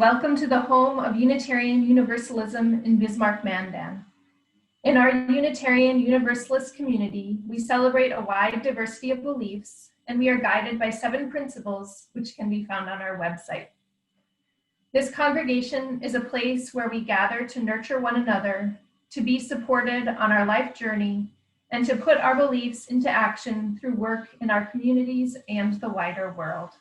welcome to the home of Unitarian Universalism in Bismarck, Mandan. In our Unitarian Universalist community, we celebrate a wide diversity of beliefs, and we are guided by 7 principles which can be found on our website. This congregation is a place where we gather to nurture one another, to be supported on our life journey, and to put our beliefs into action through work in our communities and the wider world.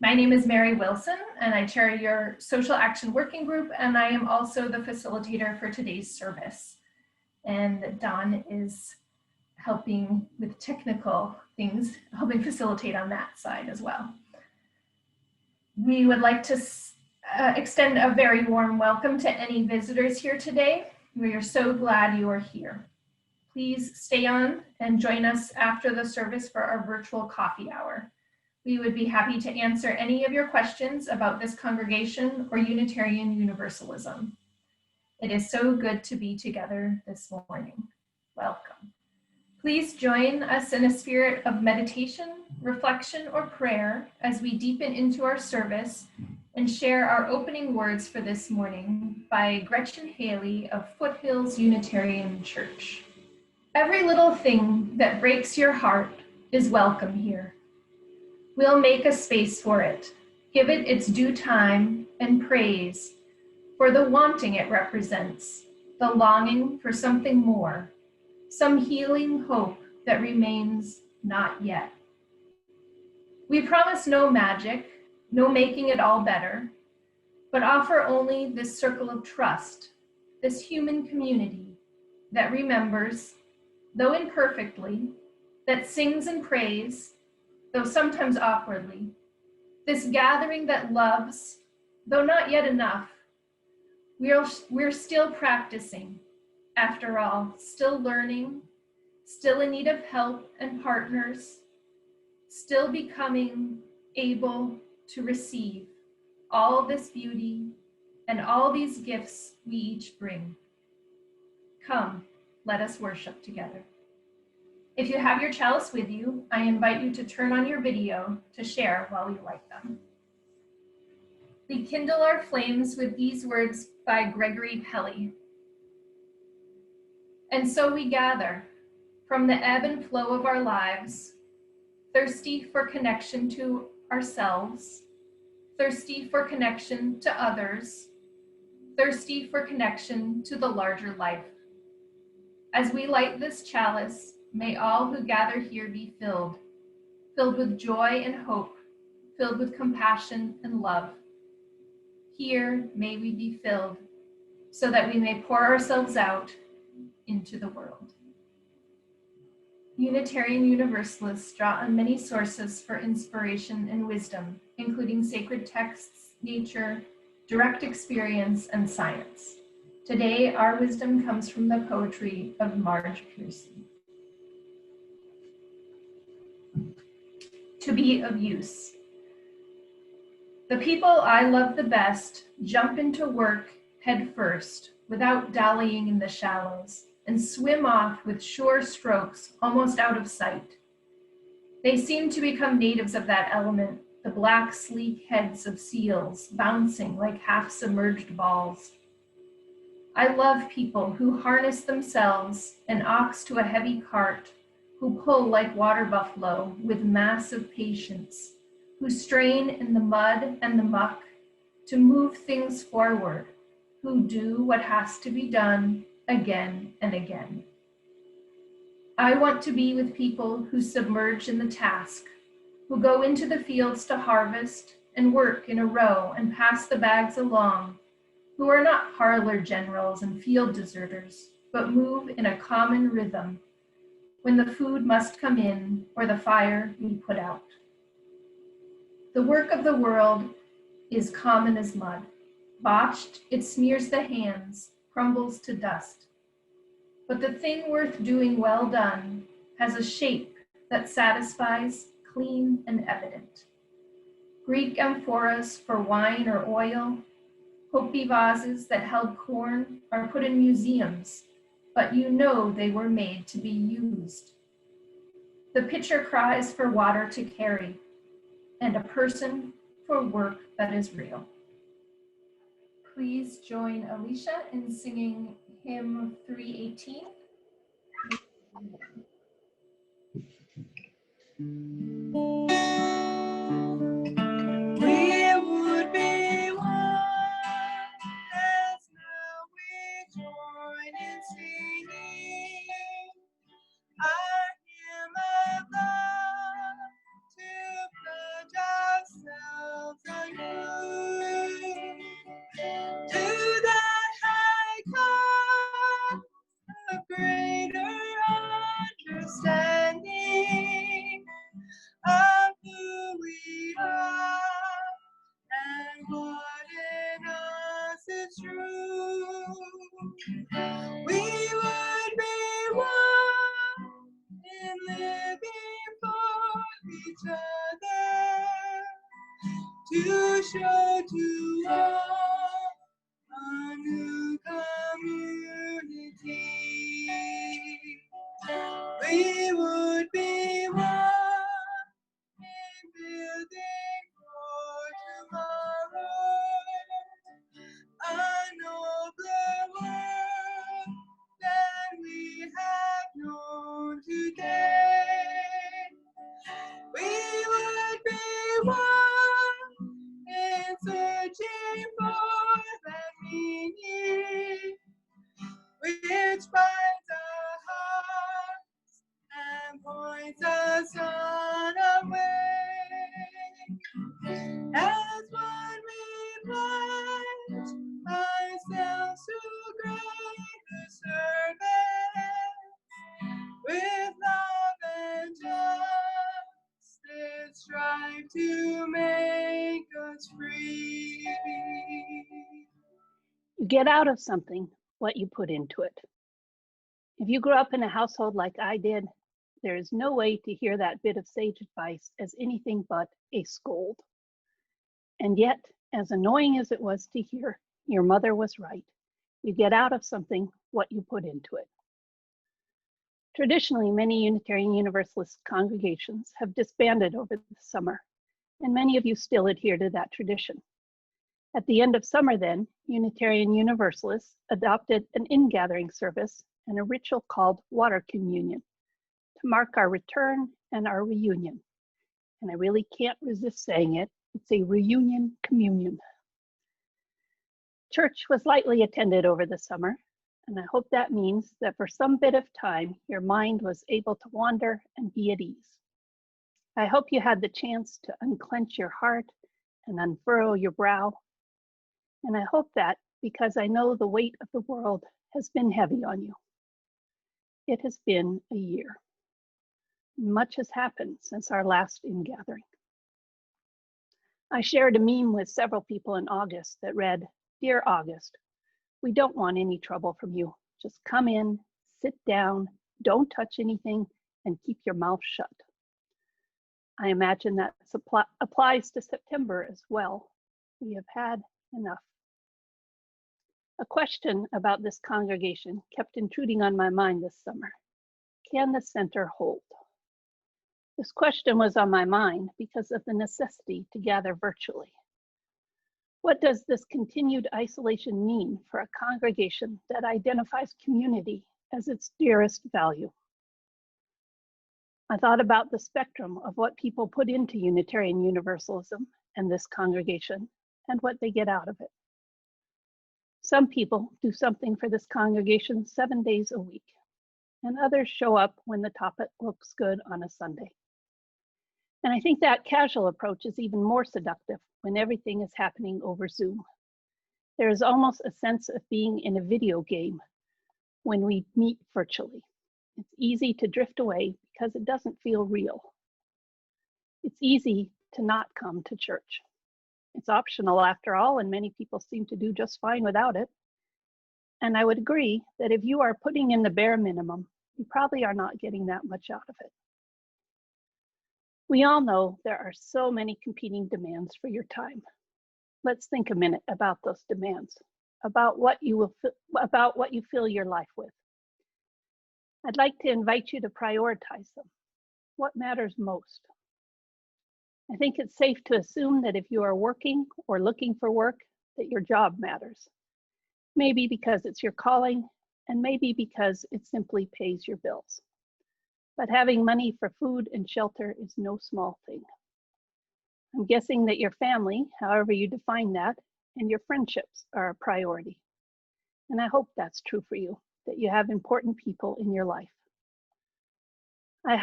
My name is Mary Wilson, and I chair your Social Action Working Group, and I am also the facilitator for today's service. And Don is helping with technical things, helping facilitate on that side as well. We would like to extend a very warm welcome to any visitors here today. We are so glad you are here. Please stay on and join us after the service for our virtual coffee hour. We would be happy to answer any of your questions about this congregation or Unitarian Universalism. It is so good to be together this morning. Welcome. Please join us in a spirit of meditation, reflection, or prayer as we deepen into our service and share our opening words for this morning by Gretchen Haley of Foothills Unitarian Church. Every little thing that breaks your heart is welcome here. We'll make a space for it, give it its due time and praise for the wanting it represents, the longing for something more, some healing hope that remains not yet. We promise no magic, no making it all better, but offer only this circle of trust, this human community that remembers, though imperfectly, that sings and prays, though sometimes awkwardly, this gathering that loves, though not yet enough. We're still practicing, after all, still learning, still in need of help and partners, still becoming able to receive all this beauty and all these gifts we each bring. Come, let us worship together. If you have your chalice with you, I invite you to turn on your video to share while we light them. We kindle our flames with these words by Gregory Pelly. And so we gather from the ebb and flow of our lives, thirsty for connection to ourselves, thirsty for connection to others, thirsty for connection to the larger life. As we light this chalice, may all who gather here be filled with joy and hope, filled with compassion and love. Here may we be filled so that we may pour ourselves out into the world. Unitarian Universalists draw on many sources for inspiration and wisdom, including sacred texts, nature, direct experience, and science. Today, our wisdom comes from the poetry of Marge Piercy. To be of use. The people I love the best jump into work head first, without dallying in the shallows, and swim off with sure strokes almost out of sight. They seem to become natives of that element, the black, sleek heads of seals bouncing like half-submerged balls. I love people who harness themselves, an ox to a heavy cart, who pull like water buffalo with massive patience, who strain in the mud and the muck to move things forward, who do what has to be done again and again. I want to be with people who submerge in the task, who go into the fields to harvest and work in a row and pass the bags along, who are not parlor generals and field deserters, but move in a common rhythm when the food must come in or the fire be put out. The work of the world is common as mud. Botched, it smears the hands, crumbles to dust. But the thing worth doing well done has a shape that satisfies, clean and evident. Greek amphoras for wine or oil, Hopi vases that held corn are put in museums, but you know they were made to be used. The pitcher cries for water to carry, and a person for work that is real. Please join Alicia in singing hymn 318. We would be one as now we join in singing our hymn of love to pledge ourselves anew to that high cause of greater understanding of who we are and what in us is true. We would be one in living for each other to show to all a new community. We would be one in building for tomorrow a nobler world than we have known today. We would be one in searching for that meaning which binds our hearts and points us on our way. As one we pledge ourselves to greater service, with love and justice strive to make us free. You get out of something what you put into it. If you grew up in a household like I did, there is no way to hear that bit of sage advice as anything but a scold. And yet, as annoying as it was to hear, your mother was right. You get out of something what you put into it. Traditionally, many Unitarian Universalist congregations have disbanded over the summer, and many of you still adhere to that tradition. At the end of summer then, Unitarian Universalists adopted an ingathering service and a ritual called water communion to mark our return and our reunion. And I really can't resist saying it, it's a reunion communion. Church was lightly attended over the summer, and I hope that means that for some bit of time, your mind was able to wander and be at ease. I hope you had the chance to unclench your heart and unfurrow your brow. And I hope that because I know the weight of the world has been heavy on you. It has been a year. Much has happened since our last ingathering. I shared a meme with several people in August that read, "Dear August, we don't want any trouble from you. Just come in, sit down, don't touch anything, and keep your mouth shut." I imagine that applies to September as well. We have had enough. A question about this congregation kept intruding on my mind this summer. Can the center hold? This question was on my mind because of the necessity to gather virtually. What does this continued isolation mean for a congregation that identifies community as its dearest value? I thought about the spectrum of what people put into Unitarian Universalism and this congregation and what they get out of it. Some people do something for this congregation 7 days a week, and others show up when the topic looks good on a Sunday. And I think that casual approach is even more seductive when everything is happening over Zoom. There is almost a sense of being in a video game when we meet virtually. It's easy to drift away because it doesn't feel real. It's easy to not come to church. It's optional after all, and many people seem to do just fine without it. And I would agree that if you are putting in the bare minimum, you probably are not getting that much out of it. We all know there are so many competing demands for your time. Let's think a minute about those demands, about what you fill your life with. I'd like to invite you to prioritize them. What matters most? I think it's safe to assume that if you are working or looking for work, that your job matters. Maybe because it's your calling, and maybe because it simply pays your bills. But having money for food and shelter is no small thing. I'm guessing that your family, however you define that, and your friendships are a priority. And I hope that's true for you, that you have important people in your life. I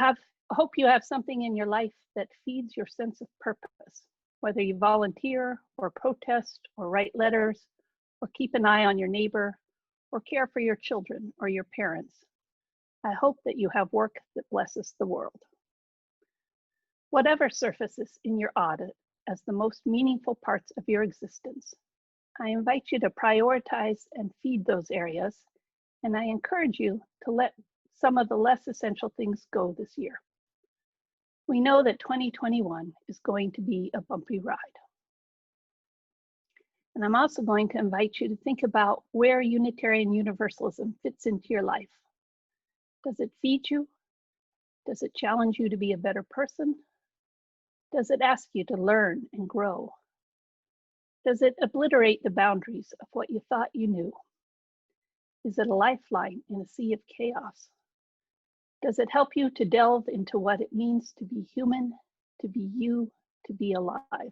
hope you have something in your life that feeds your sense of purpose, whether you volunteer or protest or write letters or keep an eye on your neighbor or care for your children or your parents. I hope that you have work that blesses the world. Whatever surfaces in your audit as the most meaningful parts of your existence, I invite you to prioritize and feed those areas, and I encourage you to let some of the less essential things go this year. We know that 2021 is going to be a bumpy ride. And I'm also going to invite you to think about where Unitarian Universalism fits into your life. Does it feed you? Does it challenge you to be a better person? Does it ask you to learn and grow? Does it obliterate the boundaries of what you thought you knew? Is it a lifeline in a sea of chaos? Does it help you to delve into what it means to be human, to be you, to be alive?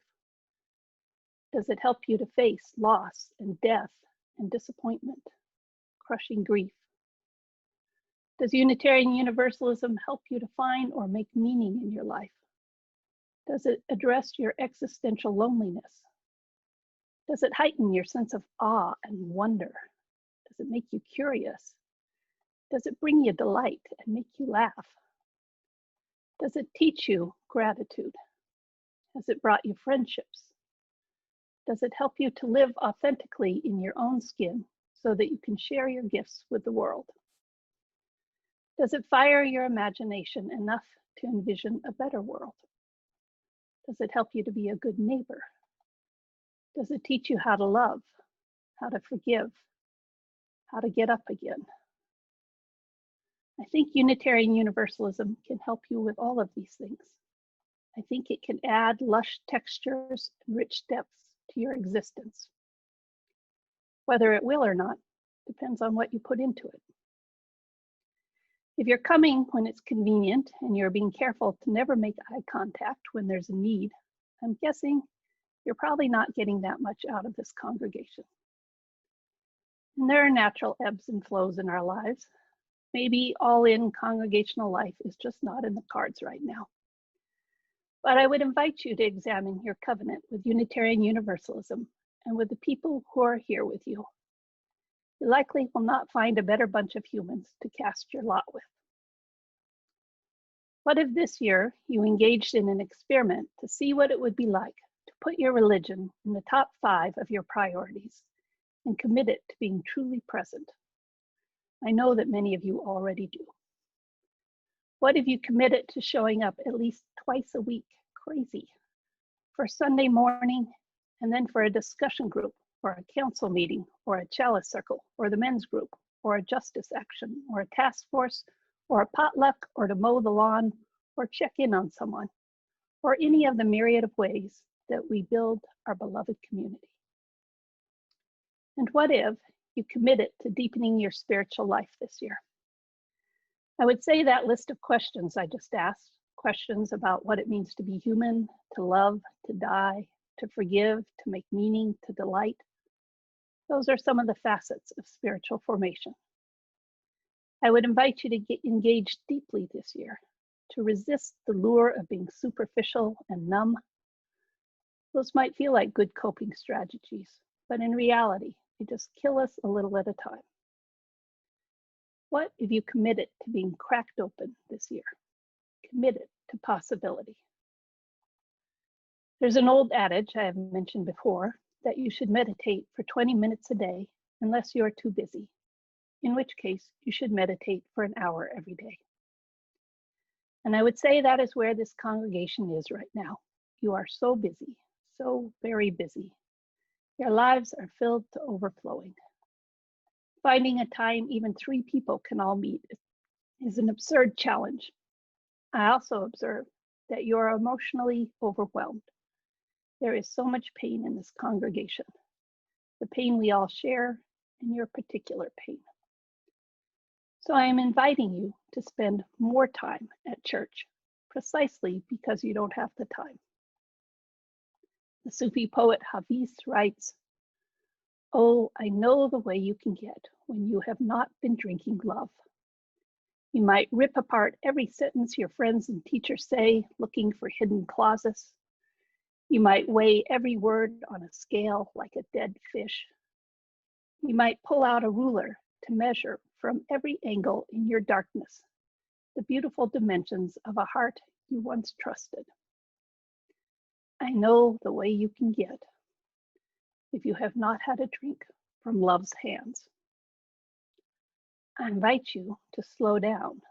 Does it help you to face loss and death and disappointment, crushing grief? Does Unitarian Universalism help you to find or make meaning in your life? Does it address your existential loneliness? Does it heighten your sense of awe and wonder? Does it make you curious? Does it bring you delight and make you laugh? Does it teach you gratitude? Has it brought you friendships? Does it help you to live authentically in your own skin so that you can share your gifts with the world? Does it fire your imagination enough to envision a better world? Does it help you to be a good neighbor? Does it teach you how to love, how to forgive, how to get up again? I think Unitarian Universalism can help you with all of these things. I think it can add lush textures and rich depths to your existence. Whether it will or not depends on what you put into it. If you're coming when it's convenient and you're being careful to never make eye contact when there's a need, I'm guessing you're probably not getting that much out of this congregation. And there are natural ebbs and flows in our lives. Maybe all-in congregational life is just not in the cards right now. But I would invite you to examine your covenant with Unitarian Universalism and with the people who are here with you. You likely will not find a better bunch of humans to cast your lot with. What if this year you engaged in an experiment to see what it would be like to put your religion in the top 5 of your priorities and commit it to being truly present? I know that many of you already do. What if you committed to showing up at least twice a week, crazy, for Sunday morning, and then for a discussion group, or a council meeting, or a chalice circle, or the men's group, or a justice action, or a task force, or a potluck, or to mow the lawn, or check in on someone, or any of the myriad of ways that we build our beloved community? And what if you committed to deepening your spiritual life this year? I would say that list of questions I just asked, questions about what it means to be human, to love, to die, to forgive, to make meaning, to delight, those are some of the facets of spiritual formation. I would invite you to get engaged deeply this year, to resist the lure of being superficial and numb. Those might feel like good coping strategies, but in reality, they just kill us a little at a time. What if you committed to being cracked open this year? Committed to possibility. There's an old adage I have mentioned before that you should meditate for 20 minutes a day unless you are too busy, in which case you should meditate for an hour every day. And I would say that is where this congregation is right now. You are so busy, so very busy. Your lives are filled to overflowing. Finding a time even 3 people can all meet is an absurd challenge. I also observe that you are emotionally overwhelmed. There is so much pain in this congregation. the pain we all share, and your particular pain. So I am inviting you to spend more time at church, precisely because you don't have the time. The Sufi poet Hafiz writes, "Oh, I know the way you can get when you have not been drinking love. You might rip apart every sentence your friends and teachers say, looking for hidden clauses. You might weigh every word on a scale like a dead fish. You might pull out a ruler to measure from every angle in your darkness the beautiful dimensions of a heart you once trusted. I know the way you can get if you have not had a drink from love's hands. I invite you to slow down,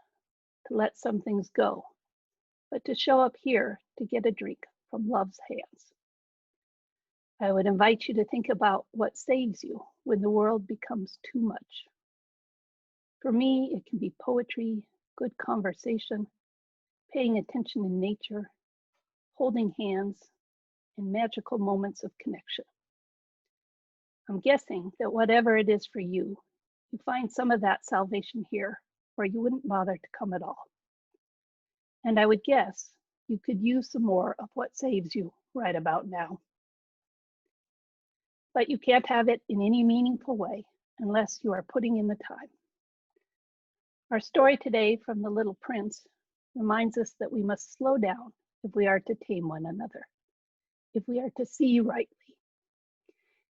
to let some things go, but to show up here to get a drink from love's hands. I would invite you to think about what saves you when the world becomes too much. For me, it can be poetry, good conversation, paying attention in nature, holding hands, and magical moments of connection. I'm guessing that whatever it is for you, you find some of that salvation here, or you wouldn't bother to come at all. And I would guess you could use some more of what saves you right about now. But you can't have it in any meaningful way unless you are putting in the time. Our story today from The Little Prince reminds us that we must slow down if we are to tame one another, if we are to see rightly.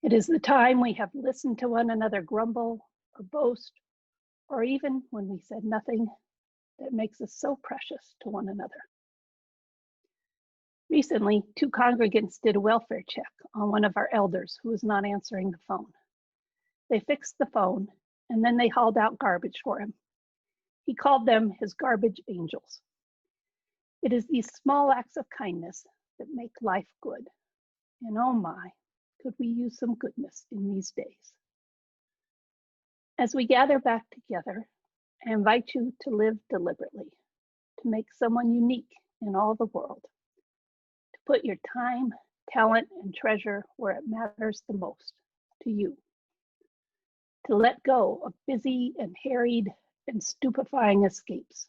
It is the time we have listened to one another grumble or boast, or even when we said nothing, that makes us so precious to one another. Recently, 2 congregants did a welfare check on one of our elders who was not answering the phone. They fixed the phone, and then they hauled out garbage for him. He called them his garbage angels. It is these small acts of kindness that make life good. And oh my, could we use some goodness in these days. As we gather back together, I invite you to live deliberately, to make someone unique in all the world, to put your time, talent, and treasure where it matters the most, to you, to let go of busy and harried and stupefying escapes.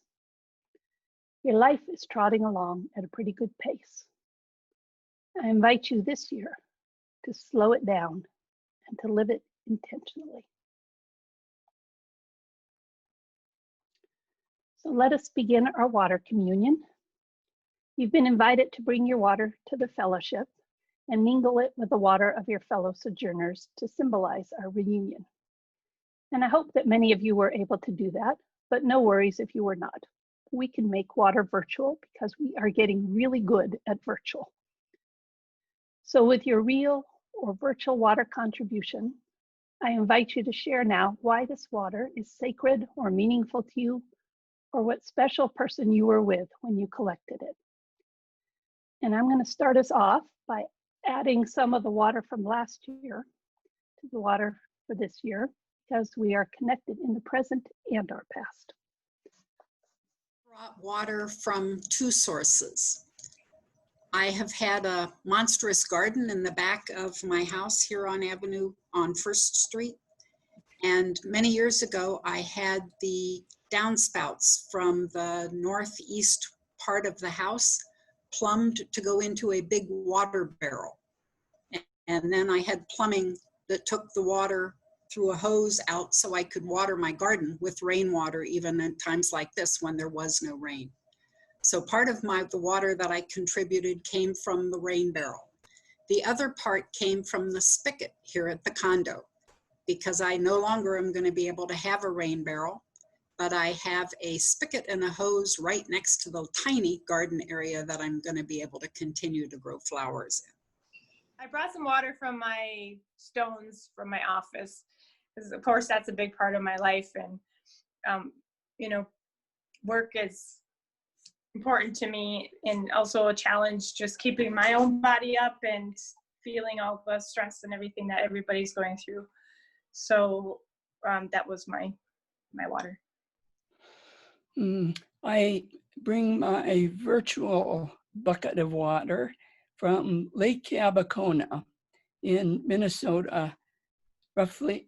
Your life is trotting along at a pretty good pace. I invite you this year to slow it down and to live it intentionally. So let us begin our water communion. You've been invited to bring your water to the fellowship and mingle it with the water of your fellow sojourners to symbolize our reunion. And I hope that many of you were able to do that, but no worries if you were not. We can make water virtual because we are getting really good at virtual. So with your real or virtual water contribution, I invite you to share now why this water is sacred or meaningful to you, or what special person you were with when you collected it. And I'm going to start us off by adding some of the water from last year to the water for this year, because we are connected in the present and our past. Brought water from 2 sources. I have had a monstrous garden in the back of my house here on Avenue on 1st Street. And many years ago, I had the downspouts from the northeast part of the house plumbed to go into a big water barrel. And then I had plumbing that took the water through a hose out so I could water my garden with rainwater, even at times like this when there was no rain. So part of the water that I contributed came from the rain barrel. The other part came from the spigot here at the condo, because I no longer am going to be able to have a rain barrel, but I have a spigot and a hose right next to the tiny garden area that I'm going to be able to continue to grow flowers in. I brought some water from my stones from my office, because of course that's a big part of my life, and you know, work is important to me, and also a challenge just keeping my own body up and feeling all the stress and everything that everybody's going through. So that was my water. I bring my virtual bucket of water from Lake Yabacona in Minnesota, roughly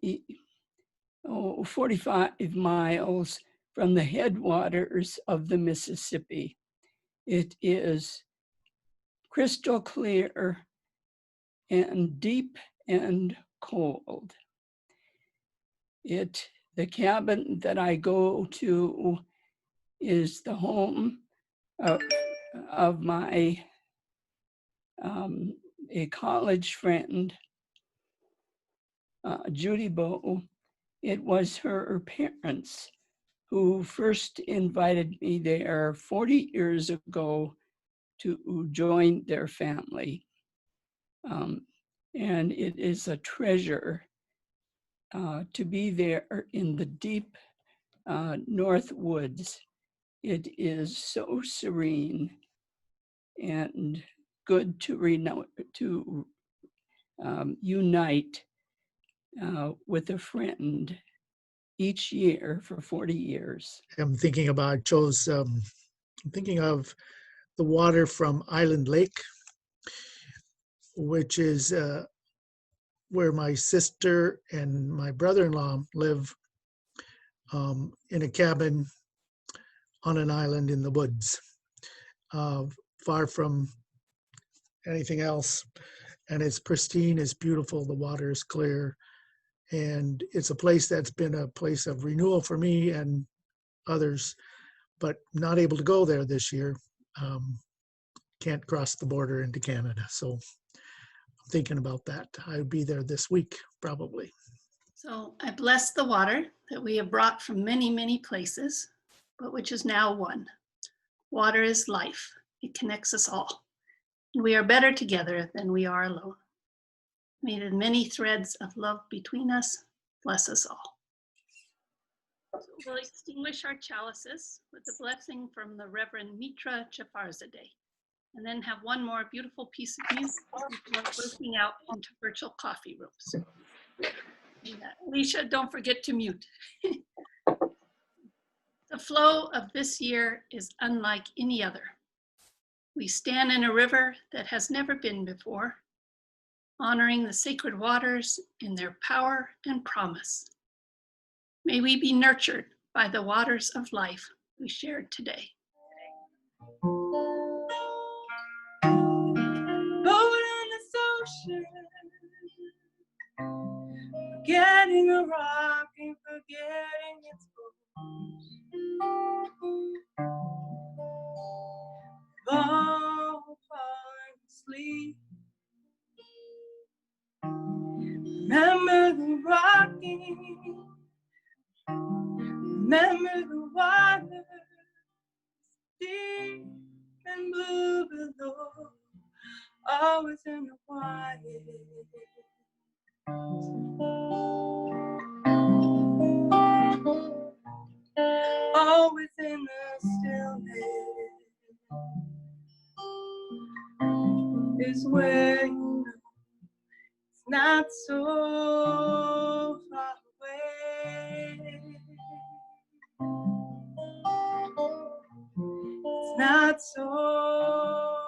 45 miles from the headwaters of the Mississippi. It is crystal clear and deep and cold. The cabin that I go to is the home of my a college friend, Judy Bow. It was her parents who first invited me there 40 years ago to join their family. And it is a treasure to be there in the deep North Woods. It is so serene and good to unite with a friend each year for 40 years. I'm thinking of the water from Island Lake, which is where my sister and my brother-in-law live, in a cabin on an island in the woods, far from anything else. And it's pristine, it's beautiful, the water is clear. And it's a place that's been a place of renewal for me and others, but not able to go there this year. Can't cross the border into Canada. So I'm thinking about that. I'll be there this week, probably. So I bless the water that we have brought from many, many places, but which is now one. Water is life. It connects us all. And we are better together than we are alone. May the many threads of love between us bless us all. So we'll extinguish our chalices with a blessing from the Reverend Mitra Chafarzadeh, and then have one more beautiful piece of music before breaking out into virtual coffee rooms. Alicia, don't forget to mute. The flow of this year is unlike any other. We stand in a river that has never been before, honoring the sacred waters in their power and promise. May we be nurtured by the waters of life we shared today. Forgetting a rock and forgetting its bones. Falling asleep. Remember the rocking. Remember the water. Deep and blue below. Always in the quiet. Always in the stillness is where you know it's not so far away. It's not so far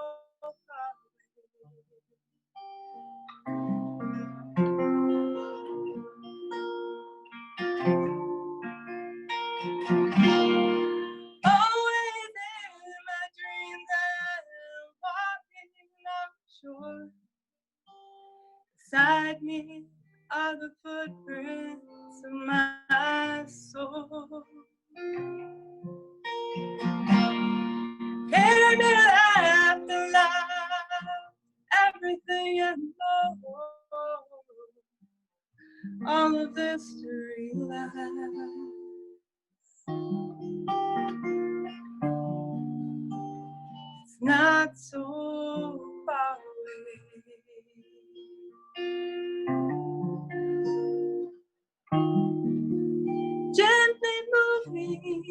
Always in my dreams I'm walking along the shore. Beside me are the footprints of my soul. Hear me laugh aloud, everything I know. All of this to realize. It's not so far away. Gently moving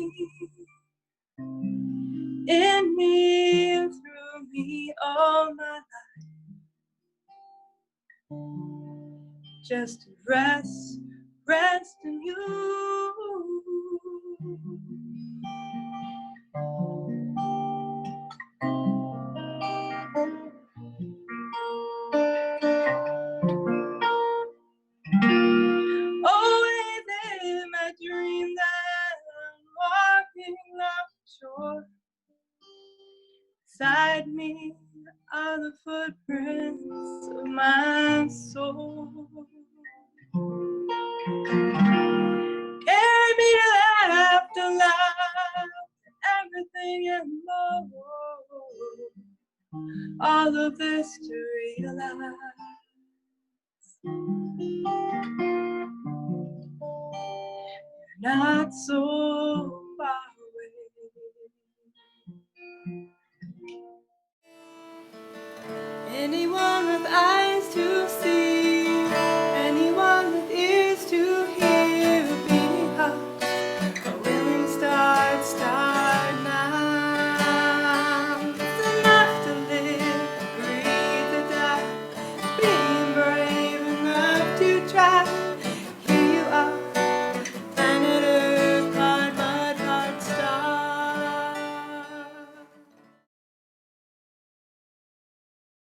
in me and through me all my life. Just to rest in you. shore. Beside me are the footprints of my soul. Carry me to that afterlife, everything and more. All of this to realize you're not so far away. Anyone with eyes to see